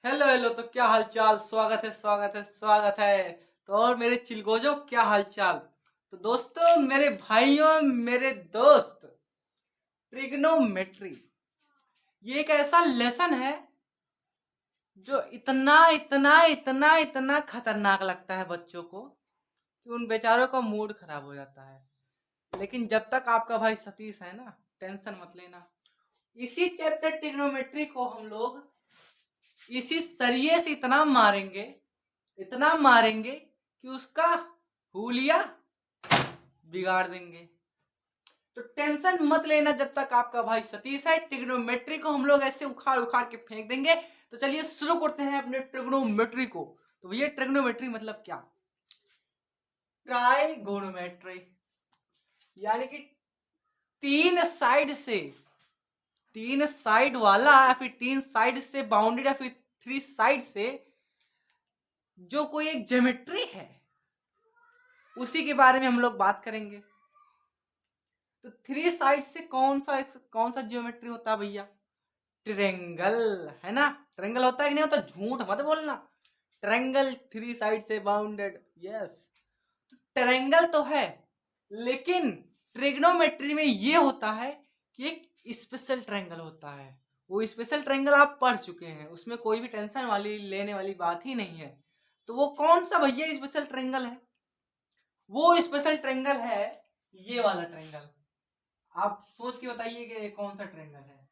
Hello hello. तो क्या हालचाल। स्वागत है। तो और मेरे चिलगोजो क्या हालचाल। तो दोस्तों, मेरे भाइयों, मेरे दोस्त, ट्रिग्नोमेट्री ये एक ऐसा लेसन है जो इतना इतना इतना इतना खतरनाक लगता है बच्चों को कि उन बेचारों का मूड खराब हो जाता है। लेकिन जब तक आपका भाई सतीश है ना, टेंशन मत लेना। इसी चैप्टर ट्रिग्नोमेट्री को हम लोग इसी सरिये से इतना मारेंगे कि उसका हुलिया बिगाड़ देंगे। तो टेंशन मत लेना, जब तक आपका भाई सतीश है ट्रिग्नोमेट्री को हम लोग ऐसे उखाड़ उखाड़ के फेंक देंगे। तो चलिए शुरू करते हैं अपने ट्रिग्नोमेट्री को। तो भैया, ट्रिग्नोमेट्री मतलब क्या? ट्राइगोनोमेट्री यानी कि तीन साइड वाला या फिर तीन साइड से बाउंडेड या फिर थ्री साइड से जो कोई एक ज्योमेट्री है, उसी के बारे में हम लोग बात करेंगे। तो थ्री साइड से कौन सा ज्योमेट्री होता है भैया? ट्रेंगल। है ना? ट्रेंगल होता है कि नहीं होता? झूठ मत बोलना। ट्रेंगल थ्री साइड से बाउंडेड, यस। ट्रेंगल तो है, लेकिन ट्रिग्नोमेट्री में ये होता है कि एक स्पेशल ट्रेंगल होता है। वो स्पेशल ट्रेंगल आप पढ़ चुके हैं, उसमें कोई भी टेंशन वाली लेने वाली बात ही नहीं है। तो वो कौन सा भैया स्पेशल ट्रेंगल है? वो स्पेशल ट्रेंगल है ये वाला ट्रेंगल। आप सोच के बताइए कि ये कौन सा ट्रेंगल है।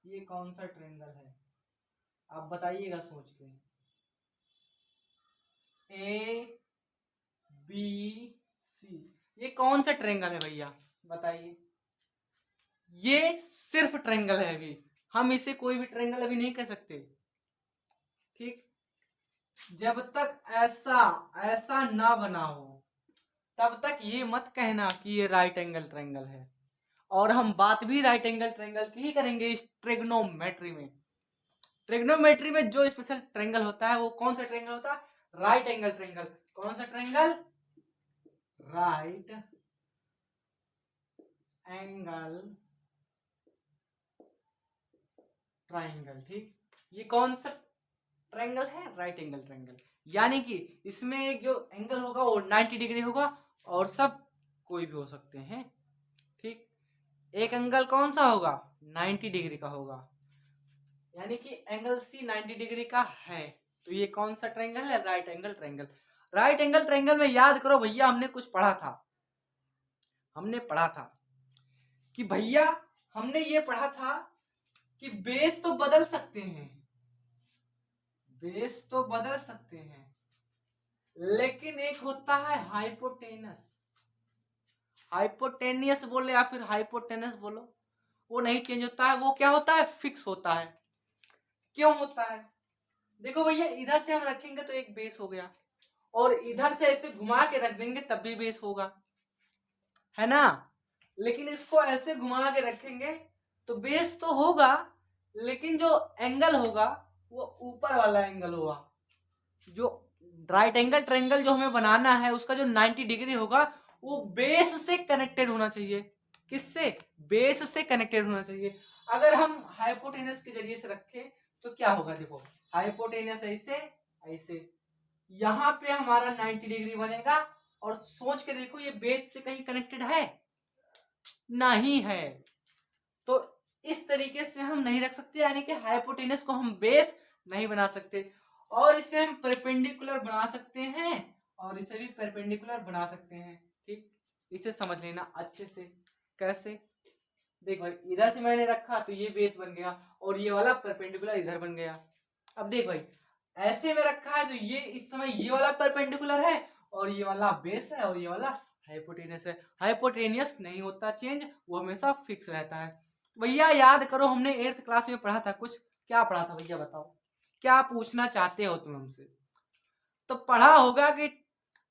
ये कौन सा ट्रेंगल है? आप बताइएगा सोच के। ए बी सी, ये कौन सा ट्रेंगल है भैया? बताइए। ये सिर्फ ट्रेंगल है। अभी हम इसे कोई भी ट्रेंगल अभी नहीं कह सकते। ठीक? जब तक ऐसा ऐसा ना बना हो, तब तक ये मत कहना कि ये राइट एंगल ट्रेंगल है। और हम बात भी राइट एंगल ट्रेंगल की ही करेंगे इस ट्रिग्नोमेट्री में। ट्रिग्नोमेट्री में जो स्पेशल ट्रेंगल होता है वो कौन सा ट्रेंगल होता है? Right angle triangle. कौन सा ट्रेंगल? Right angle triangle. ठीक? ये कौन सा ट्रायंगल है? Right angle triangle. यानी कि इसमें एक जो एंगल होगा वो 90 डिग्री होगा, और सब कोई भी हो सकते हैं। ठीक? एक एंगल कौन सा होगा? 90 डिग्री का होगा। यानी कि एंगल सी 90 डिग्री का है। तो ये कौन सा ट्रायंगल है? Right angle triangle. Right angle triangle में याद करो भैया, हमने पढ़ा था कि भैया, हमने ये पढ़ा था कि बेस तो बदल सकते हैं, लेकिन एक होता है हाइपोटेनस। हाइपोटेनियस बोले या फिर हाइपोटेनस बोलो, वो नहीं चेंज होता है। वो क्या होता है? फिक्स होता है। क्यों होता है? देखो भैया, इधर से हम रखेंगे तो एक बेस हो गया, और इधर से ऐसे घुमा के रख देंगे तब भी बेस होगा, है ना? लेकिन इसको ऐसे घुमा के रखेंगे तो बेस तो होगा, लेकिन जो एंगल होगा वो ऊपर वाला एंगल होगा। जो राइट एंगल ट्रायंगल जो हमें बनाना है, उसका जो 90 डिग्री होगा वो बेस से कनेक्टेड होना चाहिए। किससे? बेस से कनेक्टेड होना चाहिए। अगर हम हाइपोटेनस के जरिए से रखें तो क्या होगा? देखो, हाइपोटेनस ऐसे ऐसे, यहां पे हमारा 90 डिग्री बनेगा। और सोच के देखो, ये बेस से कहीं कनेक्टेड है? नहीं है। तो इस तरीके से हम नहीं रख सकते, यानी कि हाइपोटेनस को हम बेस नहीं बना सकते। और इसे हम परपेंडिकुलर बना सकते हैं, और इसे भी परपेंडिकुलर बना सकते हैं। ठीक? इसे समझ लेना अच्छे से। कैसे? देख भाई, इधर से मैंने रखा तो ये बेस बन गया, और ये वाला परपेंडिकुलर इधर बन गया। अब देख भाई, ऐसे में रखा है तो ये इस समय ये वाला परपेंडिकुलर है, और ये वाला बेस है, और ये वाला हाइपोटेनस है। हाइपोटेनियस नहीं होता चेंज, वो हमेशा फिक्स रहता है। भैया याद करो, हमने 8th क्लास में पढ़ा था कुछ। क्या पढ़ा था भैया? बताओ, क्या पूछना चाहते हो तुम हमसे? तो पढ़ा होगा कि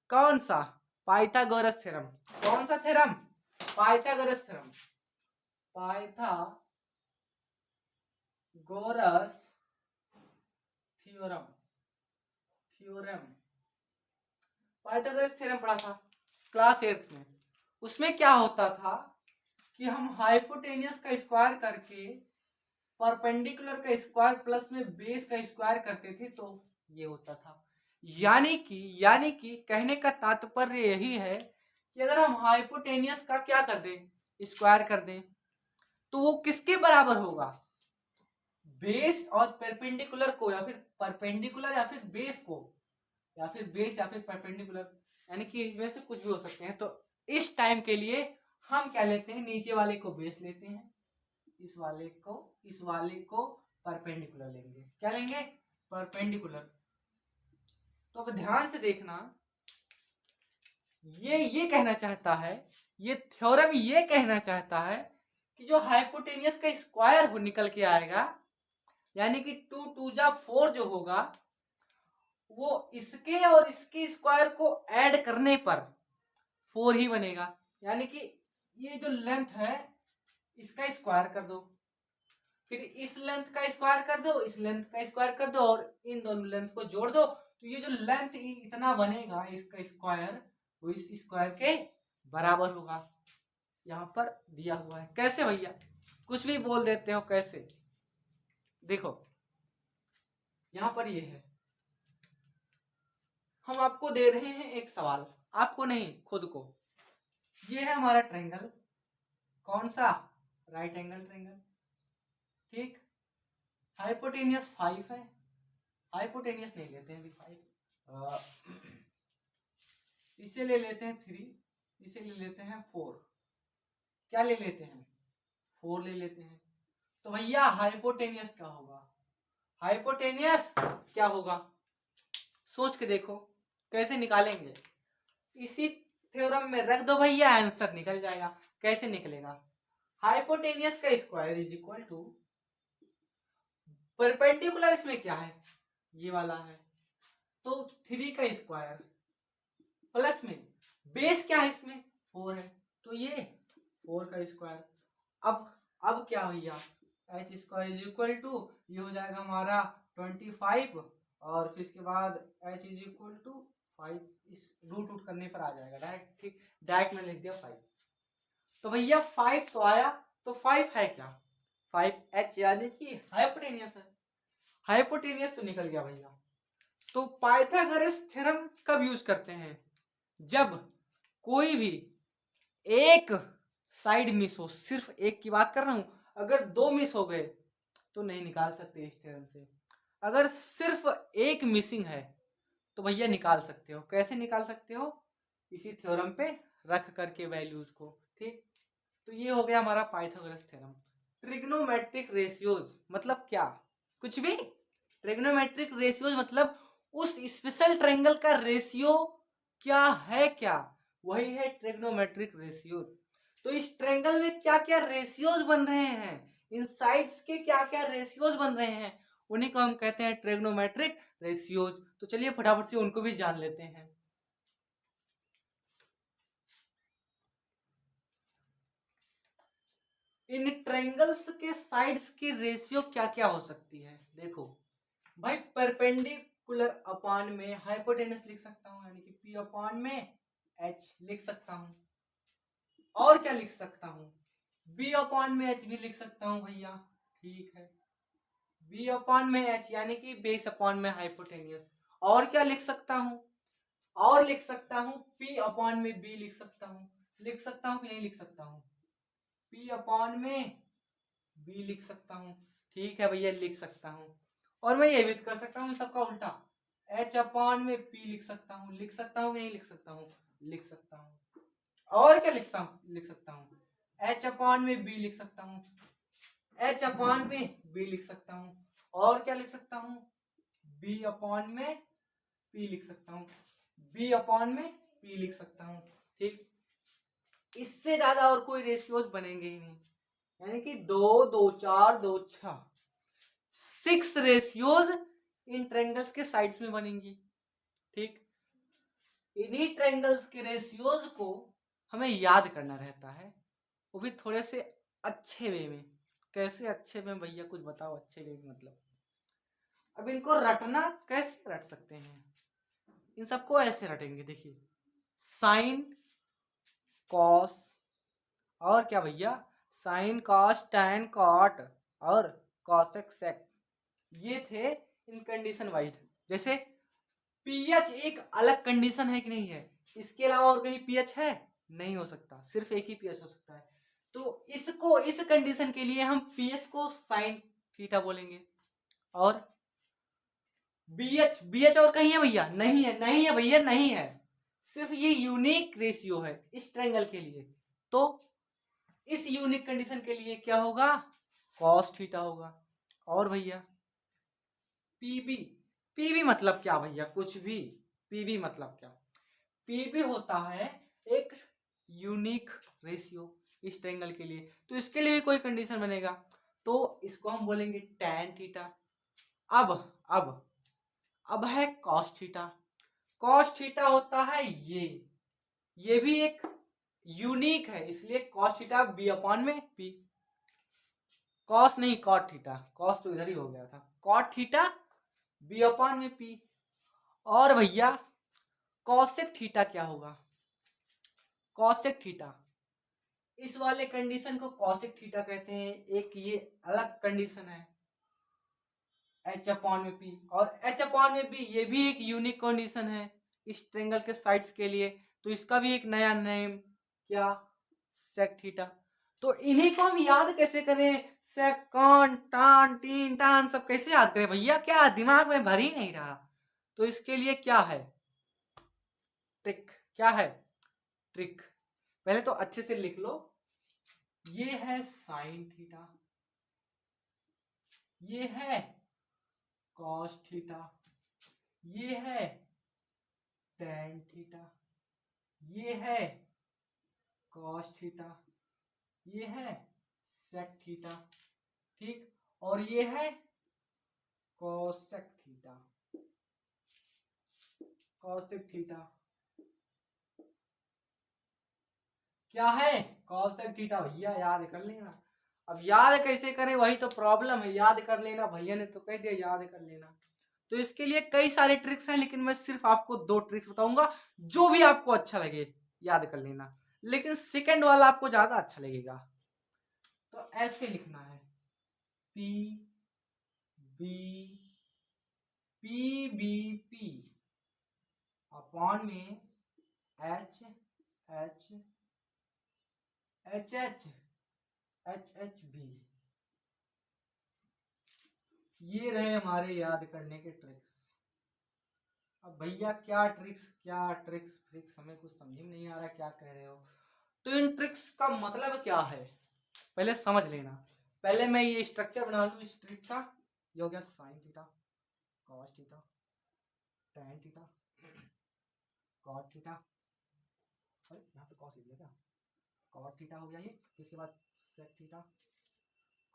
कौन सा? Pythagoras theorem. कौन सा theorem? Pythagoras theorem. Pythagoras theorem theorem Pythagoras theorem पढ़ा था क्लास 8th में। उसमें क्या होता था कि हम हाइपोटेनियस का स्क्वायर करके परपेंडिकुलर का स्क्वायर प्लस में बेस का स्क्वायर करते थे तो ये होता था। यानी कि कहने का तात्पर्य यही है कि अगर हम हाइपोटेनियस का क्या कर दें, स्क्वायर कर दें, तो वो किसके बराबर होगा, बेस और परपेंडिकुलर को, या फिर परपेंडिकुलर या फिर बेस को, या फिर बेस या फिर परपेंडिकुलर, यानी कि इसमें से कुछ भी हो सकते हैं। तो इस टाइम के लिए हम क्या लेते हैं, नीचे वाले को बेस लेते हैं, इस वाले को परपेंडिकुलर लेंगे। क्या लेंगे, परपेंडिकुलर। तो अब ध्यान से देखना, ये कहना चाहता है, ये थ्योरम ये कहना चाहता है कि जो हाइपोटेनियस का स्क्वायर हो निकल के आएगा, यानी कि 2 2 जा 4 जो होगा, वो इसके और इसके स्क्वायर को ऐड करने पर 4 ही बनेगा। यानी कि ये जो लेंथ है इसका स्क्वायर कर दो, फिर इस लेंथ का स्क्वायर कर दो, इस लेंथ का स्क्वायर कर दो, और इन दोनों लेंथ को जोड़ दो, तो ये जो लेंथ इतना बनेगा इसका स्क्वायर, वो इस स्क्वायर के बराबर होगा। यहाँ पर दिया हुआ है। कैसे भैया, कुछ भी बोल देते हो कैसे, देखो यहाँ पर ये है, हम आपको दे रहे हैं एक सवाल, आपको नहीं खुद को। ये है हमारा ट्रायंगल, कौन सा, राइट एंगल ट्रायंगल, ठीक। हाइपोटेनियस 5 है, हाइपोटेनियस नहीं लेते हैं अभी 5, इसे ले लेते हैं 3, इसे ले लेते हैं 4, क्या ले लेते हैं, 4 ले लेते हैं। तो भैया हाइपोटेनियस क्या होगा, हाइपोटेनियस क्या होगा, सोच के देखो कैसे निकालेंगे। इसी थ्योरम में रख दो भैया, आंसर निकल जाएगा। कैसे निकलेगा, हाइपोटेनियस का square is equal to perpendicular, इसमें क्या है, ये वाला है, तो 3 का स्क्वायर प्लस में बेस क्या है इसमें 4 है, तो ये 4 का स्क्वायर। अब क्या भैया, H square is equal to, ये हो जाएगा हमारा 25, और फिर इसके बाद एच इज इक्वल टू 5, इस रूट करने पर आ जाएगा डायरेक्ट, ठीक। डायरेक्ट में लिख दिया 5। तो भैया 5 तो आया, तो 5 है क्या, 5h, यानी कि हाइपोटेनियस है। हाइपोटेनियस तो निकल गया भैया। तो पाइथागोरस थ्योरम कब यूज करते हैं, जब कोई भी एक साइड मिस हो, सिर्फ एक की बात कर रहा हूं, अगर 2 मिस हो गए तो नहीं निकाल सकते इस थ्योरम से। अगर सिर्फ एक मिसिंग है तो भैया निकाल सकते हो। कैसे निकाल सकते हो, इसी थ्योरम पे रख करके वैल्यूज को, ठीक। तो ये हो गया हमारा पाइथागोरस थ्योरम। ट्रिग्नोमेट्रिक रेशियोज मतलब क्या, कुछ भी। ट्रिग्नोमेट्रिक रेशियोज मतलब उस स्पेशल ट्रायंगल का रेशियो क्या है, क्या वही है ट्रिग्नोमेट्रिक रेशियो। तो इस ट्रायंगल में क्या क्या रेशियोज बन रहे हैं, इन साइड्स के क्या क्या रेशियोज बन रहे हैं, उन्हीं को हम कहते हैं ट्रिग्नोमेट्रिक रेशियोज। तो चलिए फटाफट से उनको भी जान लेते हैं। इन ट्रायंगल्स के साइड्स की रेशियो क्या क्या हो सकती है, देखो भाई, परपेंडिकुलर अपॉन में हाइपोटेनस लिख सकता हूं, यानी कि पी अपॉन में एच लिख सकता हूं, और क्या लिख सकता हूं, बी अपॉन में एच भी लिख सकता हूं भैया, ठीक है। बी अपॉन में एच यानी कि बेस अपॉन में हाइपोटेनियस। और क्या लिख सकता हूं, और लिख सकता हूं पी अपॉन में बी लिख सकता हूं, लिख सकता हूं कि नहीं लिख सकता हूं, पी अपॉन में बी लिख सकता हूं, ठीक है भैया लिख सकता हूं। और मैं ये भी कर सकता हूँ सबका उल्टा, एच अपॉन में पी लिख सकता हूँ, लिख सकता हूँ कि नहीं लिख सकता हूँ, लिख सकता हूँ। और क्या लिख सकता हूँ, एच अपॉन में बी लिख सकता हूँ, एच अपॉन में बी लिख सकता हूँ। और क्या लिख सकता हूँ, बी अपॉन में पी लिख सकता हूँ, बी अपॉन में पी लिख सकता हूँ, ठीक। इससे ज्यादा और कोई रेशियोज बनेंगे ही नहीं, यानी कि 2 2 4 2 6 6 रेशियोज इन ट्रायंगल्स के साइड्स में बनेंगी, ठीक। इन्हीं ट्रायंगल्स के रेशियोज को हमें याद करना रहता है, वो भी थोड़े से अच्छे वे में। कैसे अच्छे में भैया, कुछ बताओ अच्छे वे में मतलब। अब इनको रटना कैसे रट सकते हैं, इन सबको ऐसे रटेंगे, देखिए साइन कॉस, और क्या भैया, साइन कॉस टैन कॉट, और कॉसेक सेक, ये थे इन कंडीशन वाइज। जैसे पीएच एक अलग कंडीशन है कि नहीं है, इसके अलावा और कहीं पीएच है? नहीं हो सकता, सिर्फ एक ही पीएच हो सकता है। तो इसको, इस कंडीशन के लिए हम पीएच को साइन थीटा बोलेंगे। और बीएच, बीएच और कहीं है भैया? नहीं है, नहीं है भैया, नहीं है, सिर्फ ये यूनिक रेशियो है इस ट्रायंगल के लिए। तो इस यूनिक कंडीशन के लिए क्या होगा? कॉस थीटा होगा। और भैया पीबी, पीबी मतलब क्या भैया? कुछ भी। पीबी मतलब क्या? पीबी होता है एक यूनिक रेशियो इस ट्रायंगल के लिए। तो इसके लिए भी कोई कंडीशन बनेगा, तो इसको हम बोलेंगे tan थीटा। अब अब अब है cos थीटा। cos थीटा होता है ये भी एक यूनिक है, इसलिए cos थीटा बी अपॉन में पी। cos नहीं, cot थीटा, cos तो इधर ही हो गया था। cot थीटा बी अपॉन में पी। और भैया cosec थीटा क्या होगा? cosec थीटा, इस वाले कंडीशन को cosec थीटा कहते हैं। एक ये अलग कंडीशन है h अपॉन में p, और h अपॉन में p ये भी एक यूनिक कंडीशन है इस ट्रायंगल के साइड्स के लिए। तो इसका भी एक नया नेम, क्या? sec theta. तो इन्हीं को हम याद कैसे करें? sec, cot, tan, tin, tan सब कैसे याद करें भैया? क्या दिमाग में भर ही नहीं रहा? तो इसके लिए क्या है? ट्रिक। क्या है? ट्रिक। पहले तो अच्छे से लिख लो। ये है साइन थीटा, ये है कॉस थीटा, ये है tan थीटा, ये है कॉस थीटा, ये है sec थीटा, ठीक। और ये है cosec थीटा, cosec थीटा क्या है? cosec थीटा भैया याद कर लेना। अब याद कैसे करें, वही तो प्रॉब्लम है। याद कर लेना, भैया ने तो कह दिया याद कर लेना। तो इसके लिए कई सारे ट्रिक्स हैं, लेकिन मैं सिर्फ आपको 2 ट्रिक्स बताऊंगा, जो भी आपको अच्छा लगे याद कर लेना। लेकिन सेकंड वाला आपको ज्यादा अच्छा लगेगा। तो ऐसे लिखना है, P B P B P upon में H H H H H H B. ये रहे हमारे याद करने के ट्रिक्स। अब भैया क्या ट्रिक्स, क्या ट्रिक्स ट्रिक्स, हमें कुछ समझ में नहीं आ रहा क्या कह रहे हो। तो इन ट्रिक्स का मतलब क्या है पहले समझ लेना। पहले मैं ये स्ट्रक्चर बना लूं इस ट्रिक का। ये हो गया sine theta, cos theta, tan theta, cot theta. अरे यहाँ पे कॉस लिख क्या? कॉट थीटा हो गया ये। इसके बाद sec theta,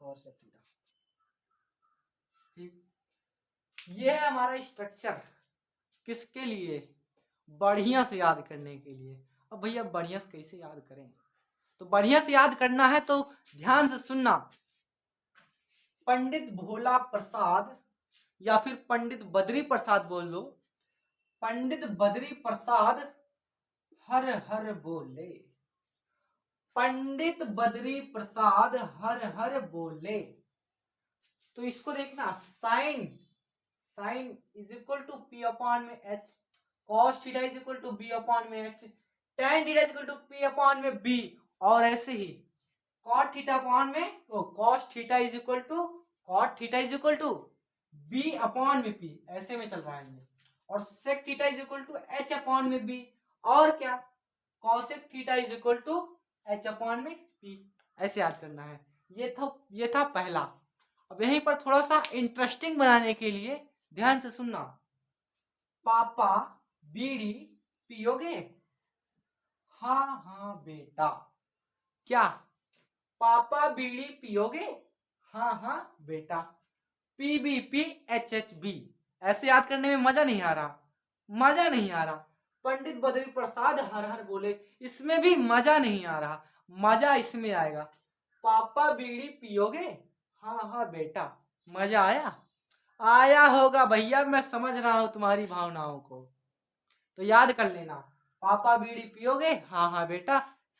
cosec theta, ठीक। ये है हमारा स्ट्रक्चर। किसके लिए? बढ़िया से याद करने के लिए। अब भैया बढ़िया से कैसे याद करें? तो बढ़िया से याद करना है तो ध्यान से सुनना। पंडित भोला प्रसाद या फिर पंडित बद्री प्रसाद बोल दो। पंडित बद्री प्रसाद हर हर बोले, पंडित बद्री प्रसाद हर हर बोले। तो इसको देखना, sine, sine is equal to P upon में H, cos theta is equal to B upon में H, tan theta is equal to P upon में बी। और ऐसे ही cot थीटा अपॉन में cos theta is equal to cot theta is equal to b upon में p, ऐसे में चल रहा है ये। और sec theta is equal to h upon में b। और क्या? cosec theta is equal to h upon में p। ऐसे याद करना है। ये था पहला। अब यहीं पर थोड़ा सा इंटरेस्टिंग बनाने के लिए ध्यान से सुनना। पापा बीड़ी पियोगे? हाँ हाँ बेटा। क्या? पापा बीड़ी पियोगे? हाँ हाँ बेटा। P B P H H B. ऐसे याद करने में मजा नहीं आ रहा? मजा नहीं आ रहा। पंडित बद्री प्रसाद हर हर बोले, इसमें भी मजा नहीं आ रहा? मजा इसमें आएगा। पापा बीड़ी पियोगे? हाँ हाँ बेटा। मजा आया? आया होगा भैया, मैं समझ रहा हूं तुम्हारी भावनाओं को। तो याद कर लेना, पापा बीड़ी पियोगे? हाँ हाँ बेटा।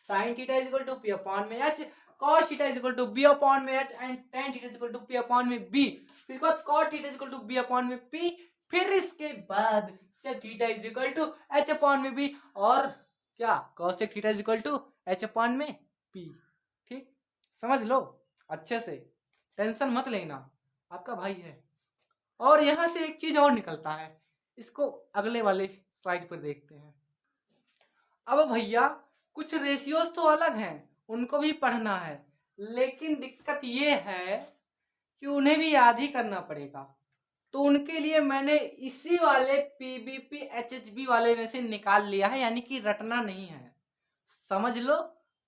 Sine theta is equal to P upon में H, cos theta is equal to B upon में h and tan theta is equal to p upon में b, फिर इसके बाद cot theta is equal to b upon में p, फिर इसके बाद sec theta is equal to h upon में b, और क्या cos theta is equal to h upon में p। ठीक, समझ लो अच्छे से, टेंशन मत लेना, आपका भाई है। और यहां से एक चीज और निकलता है, इसको अगले वाले स्लाइड पर देखते हैं। अब भैया कुछ रेशियोज तो अलग हैं, उनको भी पढ़ना है, लेकिन दिक्कत ये है कि उन्हें भी याद ही करना पड़ेगा। तो उनके लिए मैंने इसी वाले पीबीपी एचएचबी वाले में से निकाल लिया है, यानी कि रटना नहीं है, समझ लो,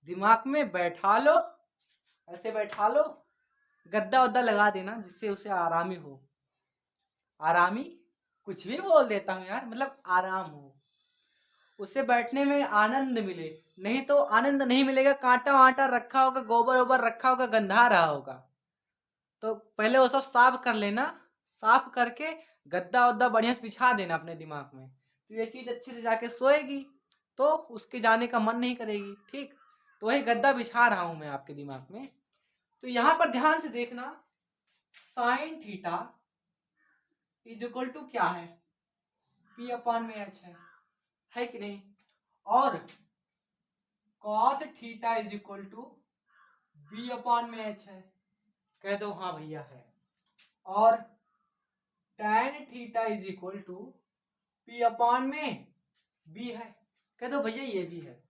दिमाग में बैठा लो, ऐसे बैठा लो, गद्दा वद्दा लगा देना जिससे उसे आरामी हो, आरामी कुछ भी बोल देता हूँ यार, मतलब आराम हो, उसे बैठने में आनंद मिले, नहीं तो आनंद नहीं मिलेगा। कांटा वाटा रखा होगा, गोबर ओबर रखा होगा, गंधा रहा होगा, तो पहले वो सब साफ कर लेना, साफ करके गद्दा वद्दा बढ़िया से बिछा देना अपने दिमाग में, तो ये चीज अच्छे से जाके सोएगी, तो उसके जाने का मन नहीं करेगी। ठीक, तो वही गद्दा बिछा रहा हूं मैं आपके दिमाग में। तो यहां पर ध्यान से देखना, sine theta is equal to क्या है, पी अपॉन में एच है कि नहीं, और cos theta is equal to B upon में एच है, कह दो हाँ भैया है, और tan theta is equal to P upon में बी है, कह दो भैया ये भी है,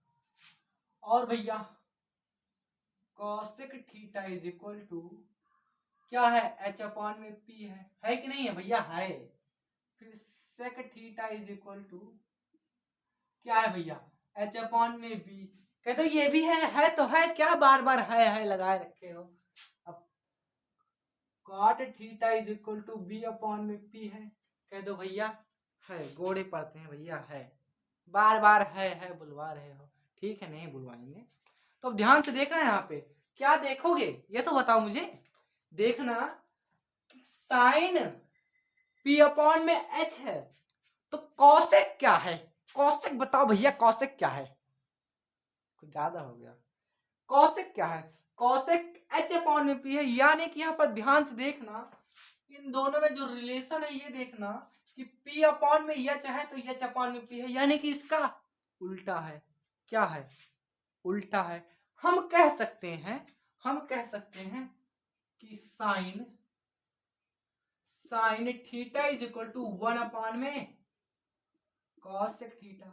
और भैया cosec theta is equal to क्या है, h अपॉन में p है कि नहीं है भैया, है। फिर sec theta is equal to क्या है भैया, h अपॉन में b, कह दो ये भी है तो है, क्या बार बार है लगाए रखे हो। अब cot theta is equal to b upon में p है, कह दो भैया है, गोड़े पड़ते हैं भैया है, बार बार है बुलवा रहे हो, ठीक है नहीं बुलवाएंगे। तो अब ध्यान से देखना है, यहाँ पे क्या देखोगे ये तो बताओ मुझे, देखना साइन p अपॉन में h है, तो कॉसेक क्या है, कॉसेक बताओ भैया, कॉसेक क्या है, कुछ ज्यादा हो गया, कॉसेक क्या है, कॉसेक h अपॉन में p है, यानी कि यहाँ पर ध्यान से देखना, इन दोनों में जो रिलेशन है ये देखना कि p अपॉन में h है तो h अपॉन में p है, यानी कि इसका उल्टा है, क्या है, उल्टा है। हम कह सकते हैं कि sine theta is equal to 1 upon में कॉसेक थीटा,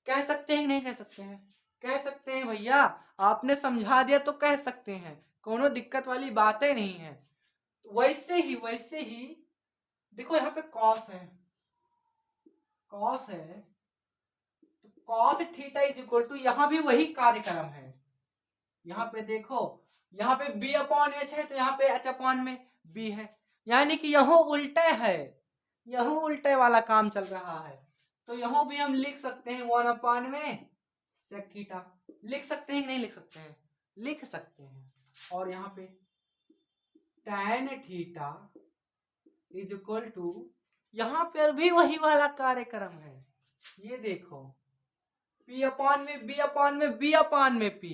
कह सकते हैं नहीं कह सकते हैं, कह सकते हैं भैया, आपने समझा दिया तो कह सकते हैं, कोनो दिक्कत वाली बातें नहीं है। वैसे ही देखो यहाँ पे कॉस है, तो cos theta is equal to, यहाँ भी वही कार्यक्रम है, यहाँ पे देखो, यहाँ पे b अपॉन एच है तो यहाँ पे h अपॉन में b है, यानी कि यहों उल्टे है, यहों उल्टे वाला काम चल रहा है, तो यहों भी हम लिख सकते हैं 1 अपॉन में सेक थीटा, लिख सकते हैं कि नहीं लिख सकते हैं, लिख सकते हैं। और यहाँ पे tan theta is equal to, यहाँ पर भी वही वाला कार्यक्रम है, ये देखो p अपॉन में b अपॉन में b अपॉन में p,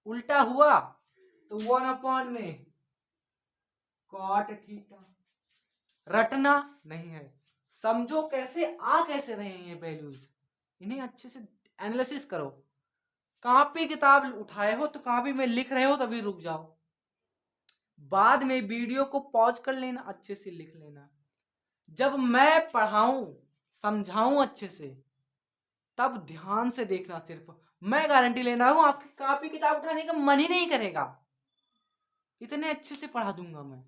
उल्टा हुआ तो 1 अपॉन में कॉट थीटा, रटना नहीं है, समझो कैसे आ कैसे रहे हैं ये वैल्यूज, इन्हें अच्छे से एनालिसिस करो। कॉपी किताब उठाए हो तो कॉपी में लिख रहे हो तभी रुक जाओ, बाद में वीडियो को पॉज कर लेना, अच्छे से लिख लेना, जब मैं पढ़ाऊं समझाऊं अच्छे से तब ध्यान से देखना, सिर्फ मैं गारंटी ले रहा हूं आपकी कॉपी किताब उठाने का मन ही नहीं करेगा, इतने अच्छे से पढ़ा दूंगा मैं,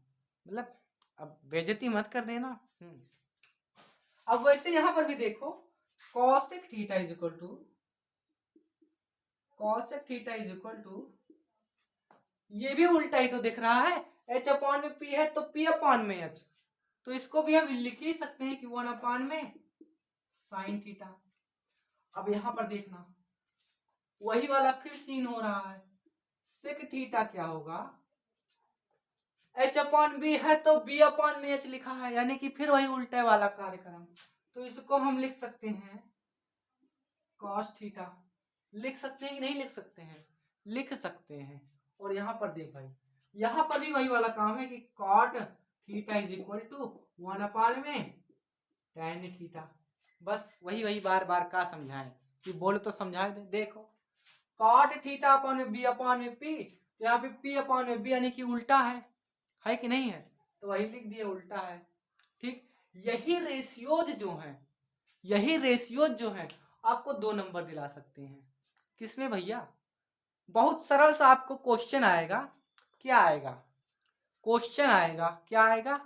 मतलब अब बेइज्जती मत कर देना। अब वैसे यहां पर भी देखो, cosec theta is equal to, cosec theta is equal to, ये भी उल्टा ही तो दिख रहा है, h अपॉन में p है तो p अपॉन में h, तो इसको भी हम लिख ही सकते हैं कि 1 अपॉन में साइन थीटा। अब यहां पर देखना वही वाला फिर सीन हो रहा है, सेक थीटा क्या होगा, h अपॉन बी है तो b अपॉन में h लिखा है, यानी कि फिर वही उल्टे वाला कार्यक्रम, तो इसको हम लिख सकते हैं cos थीटा, लिख सकते हैं कि नहीं लिख सकते हैं, लिख सकते हैं। और यहाँ पर देख भाई, यहाँ पर भी वही वाला काम है कि cot theta is equal to 1 में tan थीटा। बस वही वही बार बार का समझाएं कि बोले तो समझाए दे। देखो कॉट थीटा अपॉन में बी अपॉन में पी, तो यहाँ पे पी अपॉन में बी यानी कि उल्टा है कि नहीं है, तो वही लिख दिए उल्टा है। ठीक, यही रेशियोज जो है आपको 2 नंबर दिला सकते हैं। किसमें भैया? बहुत सरल सा आपको क्वेश्चन आएगा। क्या आएगा? क्वेश्चन आएगा, क्या आएगा?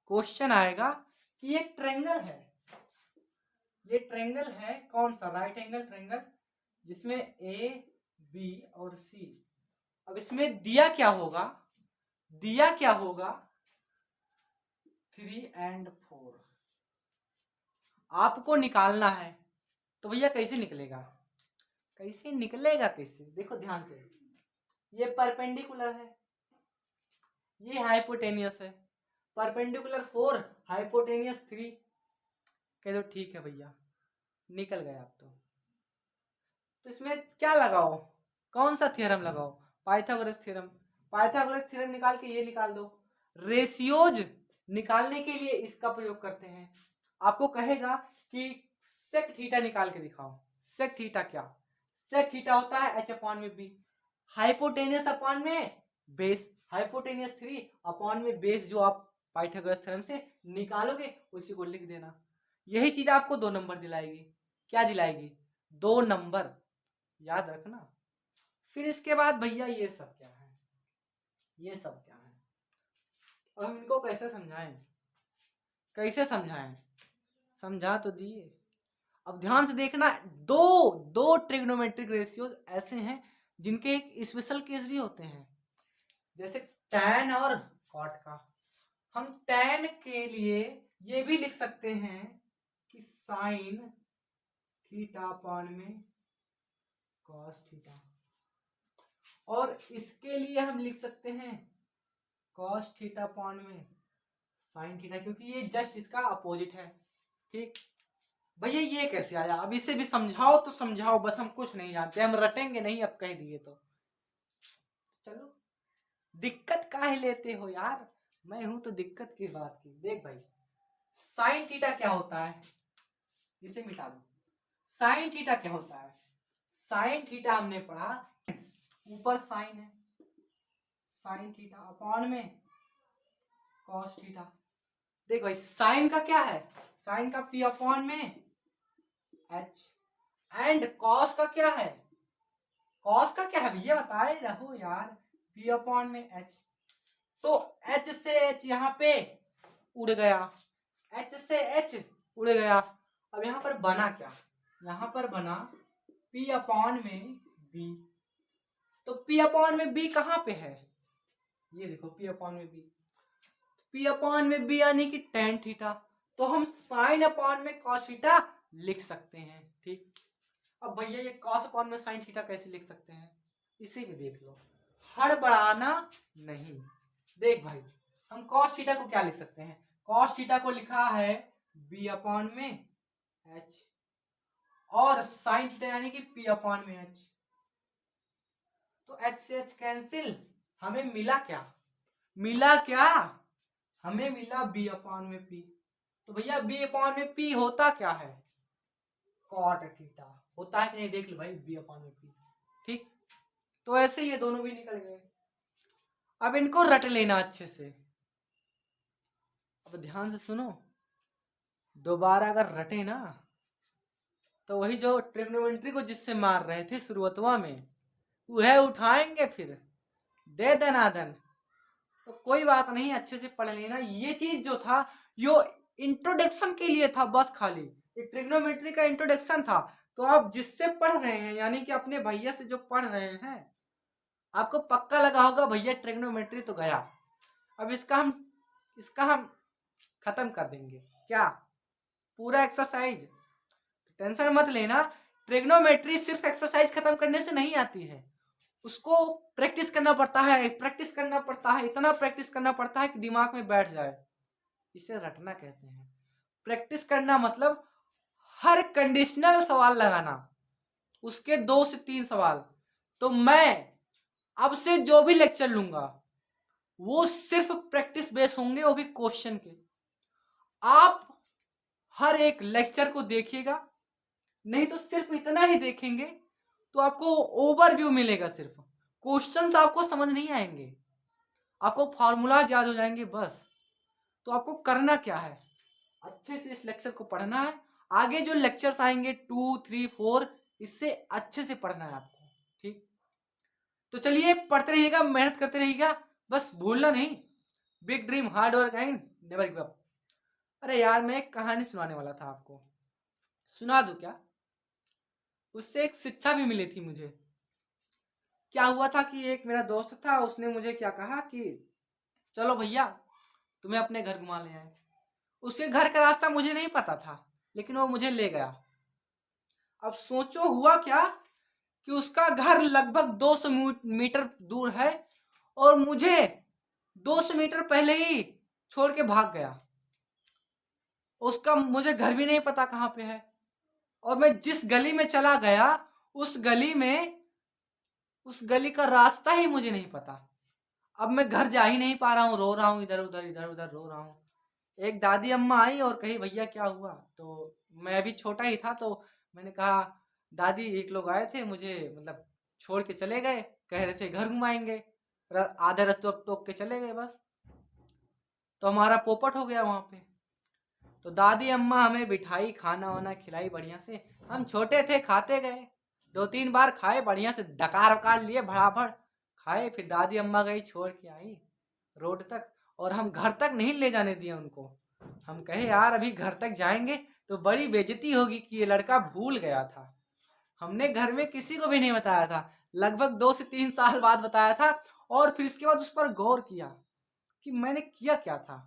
क्वेश्चन आएगा कि एक ट्रायंगल है, ये ट्रायंगल है कौन सा? राइट एंगल ट्रायंगल, जिसमें ए बी और सी। अब इसमें दिया क्या होगा? 3 और 4 आपको निकालना है। तो भैया कैसे निकलेगा? कैसे? देखो ध्यान से, ये परपेंडिकुलर है, ये हाइपोटेनियस है। Perpendicular 4, hypotenuse 3। कह दो ठीक है भैया, निकल गया आप तो इसमें क्या लगाओ? कौन सा थ्योरम लगाओ? Pythagoras theorem. पाइथागोरस थ्योरम निकाल के ये निकाल दो। रेशियोज निकालने के लिए इसका प्रयोग करते हैं। आपको कहेगा कि सेक थीटा निकाल के दिखाओ। सेक थीटा क्या? सेक थीटा होता है h अपॉन में बी, हाइपोटेनियस अपॉन में बेस, हाइपोटेनियस 3 अपॉन में बेस, जो आप पाइथागोरस थ्योरम से निकालोगे उसी को लिख देना। यही चीज आपको 2 नंबर दिलाएगी। क्या दिलाएगी? 2 नंबर, याद रखना। फिर इसके बाद भैया ये सब क्या है? और हम इनको कैसे समझाएं? समझा तो दिए। अब ध्यान से देखना, दो ट्रिग्नोमेट्रिक रेशियोज ऐसे हैं जिनके एक स्पेशल केस भी होते हैं, जैसे tan और cot का। हम tan के लिए ये भी लिख सकते हैं कि sin थीटा अपॉन में cos थीटा, और इसके लिए हम लिख सकते हैं cos थीटा अपॉन में sin थीटा, क्योंकि ये जस्ट इसका अपोजिट है। ठीक भैया, ये कैसे आया? अब इसे भी समझाओ तो समझाओ, बस हम कुछ नहीं जानते, हम रटेंगे नहीं। अब कह दिए तो चलो, दिक्कत काहे लेते हो यार? मैं हूं तो दिक्कत की बात की। देख भाई, साइन थीटा क्या होता है? इसे मिटा दो। साइन थीटा क्या होता है? साइन थीटा हमने पढ़ा, ऊपर साइन है, साइन थीटा अपॉन में कॉस थीटा। देख भाई, साइन का क्या है? साइन का पी अपॉन में एच, एंड कॉस का क्या है? कॉस का क्या है भैया? बताए रहो यार, पी अपॉन में एच। तो एच से एच यहाँ पे उड़ गया, एच से एच उड़ गया। अब यहाँ पर बना क्या? यहाँ पर बना P अपॉन में B। तो P अपॉन में B कहाँ पे है? ये देखो P अपॉन में B, P अपॉन में B यानी कि tan थीटा। तो हम साइन अपॉन में cos थीटा लिख सकते हैं। ठीक, अब भैया ये cos अपॉन में sin थीटा कैसे लिख सकते हैं? इसे भी देख लो, हड़बड़ाना नहीं। देख भाई, हम cos थीटा को क्या लिख सकते हैं? cos थीटा को लिखा है b अपॉन में h, और sin थीटा यानी कि p अपॉन में h। तो h से h कैंसिल, हमें मिला क्या? हमें मिला b अपॉन में p। तो भैया b अपॉन में p होता क्या है? cot थीटा होता है कि नहीं? देख लो भाई, b अपॉन में p। ठीक, तो ऐसे ये दोनों भी निकल गए। अब इनको रट लेना अच्छे से। अब ध्यान से सुनो, दोबारा अगर रटे ना तो वही जो ट्रिग्नोमेट्री को जिससे मार रहे थे शुरुआतवा में, वह उठाएंगे फिर दे दनादन। तो कोई बात नहीं, अच्छे से पढ़ लेना। ये चीज जो था यो इंट्रोडक्शन के लिए था, बस खाली एक ट्रिग्नोमेट्री का इंट्रोडक्शन था। तो आप जिससे पढ़ रहे हैं, यानी कि अपने भैया से जो पढ़ रहे हैं, आपको पक्का लगा होगा भैया ट्रिग्नोमेट्री तो गया। अब इसका हम खत्म कर देंगे। क्या? पूरा एक्सरसाइज। टेंशन मत लेना, ट्रिग्नोमेट्री सिर्फ एक्सरसाइज खत्म करने से नहीं आती है, उसको प्रैक्टिस करना पड़ता है, इतना प्रैक्टिस करना पड़ता है कि दिमाग में बैठ जाए। इसे रटना कहते हैं। प्रैक्टिस करना मतलब हर कंडीशनल सवाल लगाना, उसके 2 से 3 सवाल। तो मैं अब से जो भी लेक्चर लूंगा वो सिर्फ प्रैक्टिस बेस होंगे, वो भी क्वेश्चन के। आप हर एक लेक्चर को देखिएगा, नहीं तो सिर्फ इतना ही देखेंगे तो आपको ओवरव्यू मिलेगा, सिर्फ क्वेश्चंस आपको समझ नहीं आएंगे, आपको फॉर्मूलाज याद हो जाएंगे बस। तो आपको करना क्या है, अच्छे से इस लेक्चर को पढ़ना है। आगे जो लेक्चर्स आएंगे 2, 3, 4, इससे अच्छे से पढ़ना है आपको, ठीक। तो चलिए पढ़ते रहिएगा, मेहनत करते रहिएगा, बस भूलना नहीं, big dream hard work and never give up. अरे यार मैं एक कहानी सुनाने वाला था आपको, सुना दूं क्या? उससे एक शिक्षा भी मिली थी मुझे। क्या हुआ था कि एक मेरा दोस्त था, उसने मुझे क्या कहा कि चलो भैया तुम्हें अपने घर घुमा ले आए। उसके घर का रास्ता मुझे नहीं पता था, लेकिन वो मुझे ले गया। अब सोचो हुआ क्या कि उसका घर लगभग 200 मीटर दूर है और मुझे 200 मीटर पहले ही छोड़ के भाग गया। उसका मुझे घर भी नहीं पता कहाँ पे है, और मैं जिस गली में चला गया उस गली का रास्ता ही मुझे नहीं पता। अब मैं घर जा ही नहीं पा रहा हूँ, रो रहा हूँ, इधर उधर रो रहा हूँ। एक दादी अम्मा आई और कही भैया क्या हुआ? तो मैं भी छोटा ही था, तो मैंने कहा दादी एक लोग आए थे, मुझे मतलब छोड़ के चले गए, कह रहे थे घर घुमाएंगे, आधे रास्ते टोक के चले गए बस। तो हमारा पोपट हो गया वहाँ पे। तो दादी अम्मा हमें बिठाई, खाना वाना खिलाई बढ़िया से, हम छोटे थे खाते गए, 2-3 बार खाए बढ़िया से, डकार वकार लिए भड़ाभड़ खाए। फिर दादी अम्मा गई छोड़ के आई रोड तक, और हम घर तक नहीं ले जाने दिए उनको। हम कहे यार अभी घर तक जाएंगे तो बड़ी बेइज्जती होगी कि ये लड़का भूल गया था। हमने घर में किसी को भी नहीं बताया था, लगभग 2 से 3 साल बाद बताया था, और फिर इसके बाद उस पर गौर किया कि मैंने किया क्या था।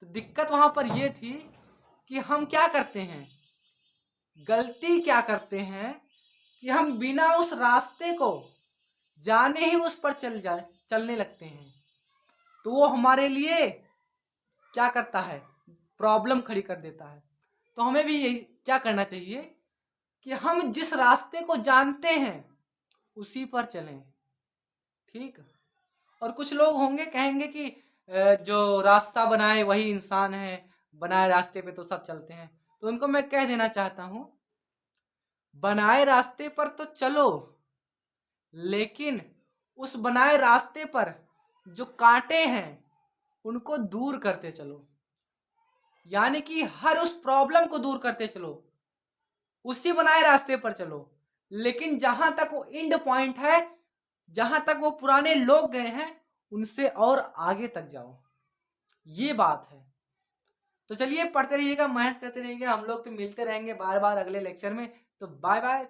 तो दिक्कत वहां पर यह थी कि हम क्या करते हैं, गलती क्या करते हैं कि हम बिना उस रास्ते को जाने ही उस पर चलने लगते हैं। तो वो हमारे लिए क्या करता है, प्रॉब्लम खड़ी कर देता है। तो हमें भी यही क्या करना चाहिए कि हम जिस रास्ते को जानते हैं उसी पर चलें, ठीक। और कुछ लोग होंगे कहेंगे कि जो रास्ता बनाए वही इंसान है, बनाए रास्ते पे तो सब चलते हैं। तो उनको मैं कह देना चाहता हूं, बनाए रास्ते पर तो चलो, लेकिन उस बनाए रास्ते पर जो कांटे हैं उनको दूर करते चलो। यानी कि हर उस प्रॉब्लम को दूर करते चलो, उसी बनाए रास्ते पर चलो, लेकिन जहां तक वो एंड पॉइंट है, जहां तक वो पुराने लोग गए हैं, उनसे और आगे तक जाओ। ये बात है। तो चलिए पढ़ते रहिएगा, मेहनत करते रहिएगा, हम लोग तो मिलते रहेंगे बार बार अगले लेक्चर में। तो बाय बाय।